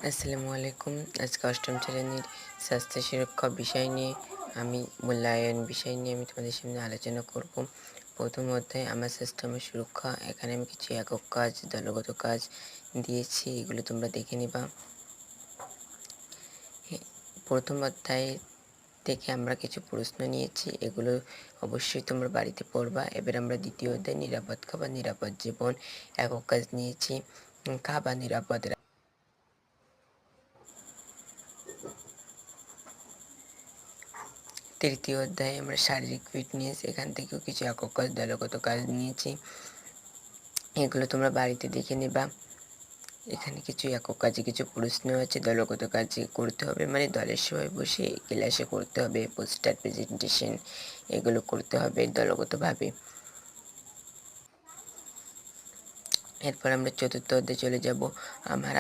আসসালামু আলাইকুম। আজকে অষ্টম শ্রেণীর স্বাস্থ্য সুরক্ষা বিষয় নিয়ে মূল্যায়ন বিষয় নিয়ে আমি তোমাদের সামনে আলোচনা করব। প্রথম অধ্যায় আমার স্বাস্থ্য আমার সুরক্ষা। এখানে আমি কিছু একক কাজ, দলগত কাজ দিয়েছি, এগুলো তোমরা দেখে নিবা। প্রথম অধ্যায় থেকে আমরা কিছু প্রশ্ন নিয়েছি, এগুলো অবশ্যই তোমরা বাড়িতে পড়বা। এবার আমরা দ্বিতীয় অধ্যায় নিরাপদ খাবার, নিরাপদ জীবন একক কাজ নিয়েছি, খাবার নিরাপদ। তৃতীয় অধ্যায়ে আমরা শারীরিক ফিটনেস, এখান থেকেও কিছু একক কাজ, দলগত কাজ নিয়েছি, এগুলো তোমরা বাড়িতে দেখে নেবা। এখানে কিছু একক কাজে কিছু প্রশ্ন আছে, দলগত কাজে করতে হবে, মানে দলের সবাই বসে ক্লাসে করতে হবে, পোস্টার প্রেজেন্টেশন এগুলো করতে হবে দলগতভাবে। এরপর আমরা চতুর্থ অধ্যায়ে চলে যাব, আমার